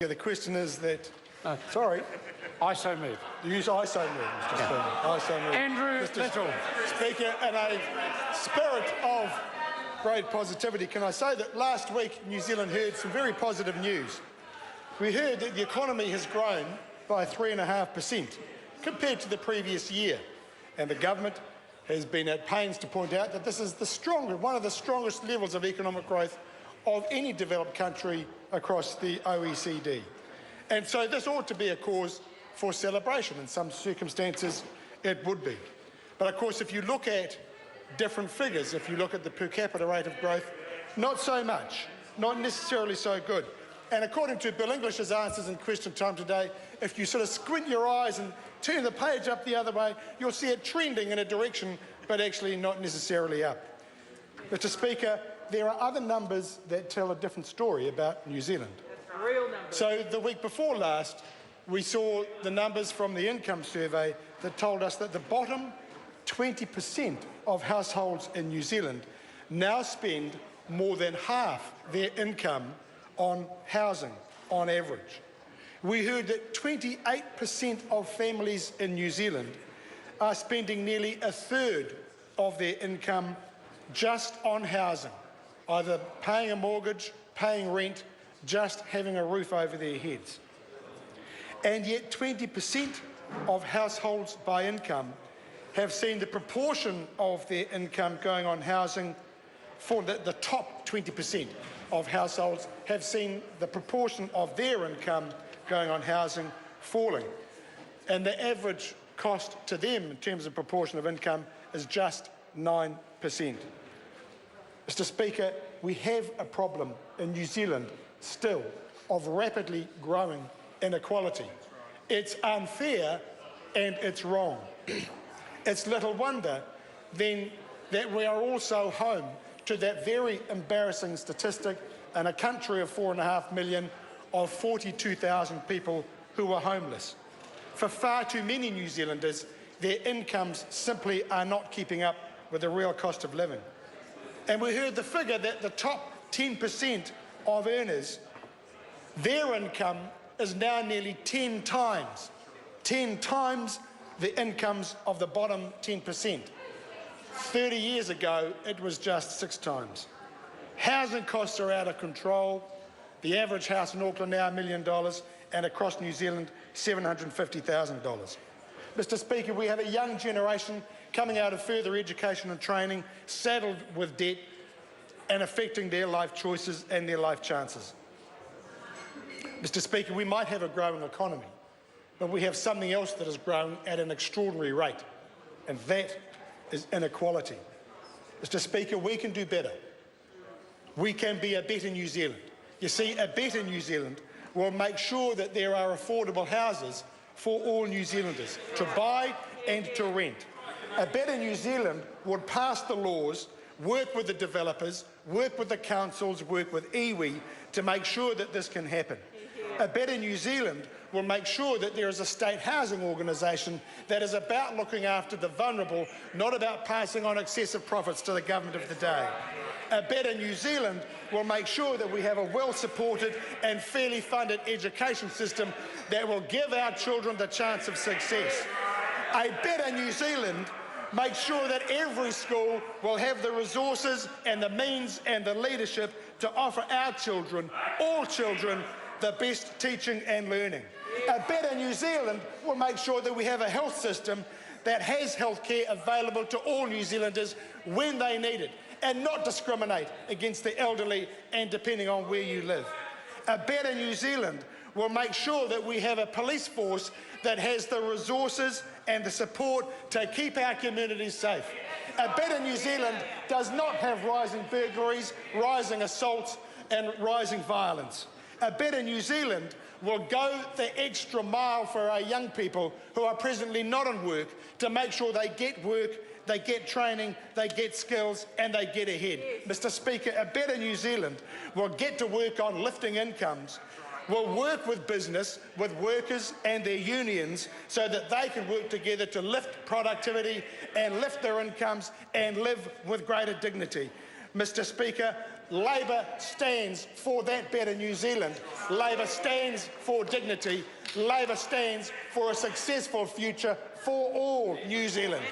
The question is that... Sorry. I so move. Use I so move, Mr. Speaker. I so move. Andrew Little. Speaker, in a spirit of great positivity, can I say that last week New Zealand heard some very positive news. We heard that the economy has grown by 3.5% compared to the previous year, and the government has been at pains to point out that this is one of the strongest levels of economic growth of any developed country across the OECD. And so this ought to be a cause for celebration. In some circumstances, it would be. But of course, if you look at different figures, if you look at the per capita rate of growth, not so much, not necessarily so good. And according to Bill English's answers in Question Time today, if you sort of squint your eyes and turn the page up the other way, you'll see it trending in a direction, but actually not necessarily up. Mr. Speaker, there are other numbers that tell a different story about New Zealand. So the week before last, we saw the numbers from the income survey that told us that the bottom 20% of households in New Zealand now spend more than half their income on housing on average. We heard that 28% of families in New Zealand are spending nearly a third of their income just on housing, either paying a mortgage, paying rent, just having a roof over their heads. And yet 20% of households by income have seen the proportion of their income going on housing, for the top 20% of households have seen the proportion of their income going on housing falling. And the average cost to them in terms of proportion of income is just 9%. Mr. Speaker, we have a problem in New Zealand still of rapidly growing inequality. It's unfair and it's wrong. It's little wonder then that we are also home to that very embarrassing statistic in a country of 4.5 million of 42,000 people who are homeless. For far too many New Zealanders, their incomes simply are not keeping up with the real cost of living. And we heard the figure that the top 10% of earners, their income is now nearly 10 times the incomes of the bottom 10%. 30 years ago, it was just 6 times. Housing costs are out of control. The average house in Auckland now $1 million, and across New Zealand, $750,000. Mr. Speaker, we have a young generation coming out of further education and training, saddled with debt and affecting their life choices and their life chances. Mr. Speaker, we might have a growing economy, but we have something else that has grown at an extraordinary rate, and that is inequality. Mr. Speaker, we can do better. We can be a better New Zealand. You see, a better New Zealand will make sure that there are affordable houses for all New Zealanders to buy and to rent. A better New Zealand would pass the laws, work with the developers, work with the councils, work with iwi to make sure that this can happen. A better New Zealand will make sure that there is a state housing organisation that is about looking after the vulnerable, not about passing on excessive profits to the government of the day. A better New Zealand will make sure that we have a well-supported and fairly funded education system that will give our children the chance of success. A better New Zealand makes sure that every school will have the resources and the means and the leadership to offer our children, all children, the best teaching and learning. A better New Zealand will make sure that we have a health system that has health care available to all New Zealanders when they need it, and not discriminate against the elderly and depending on where you live. A better New Zealand will make sure that we have a police force that has the resources and the support to keep our communities safe. A better New Zealand does not have rising burglaries, rising assaults and rising violence. A better New Zealand will go the extra mile for our young people who are presently not in work to make sure they get work, they get training, they get skills and they get ahead. Mr. Speaker, a better New Zealand will get to work on lifting incomes, will work with business, with workers and their unions so that they can work together to lift productivity and lift their incomes and live with greater dignity. Mr. Speaker, Labor stands for that better New Zealand. Labor stands for dignity. Labor stands for a successful future for all New Zealand.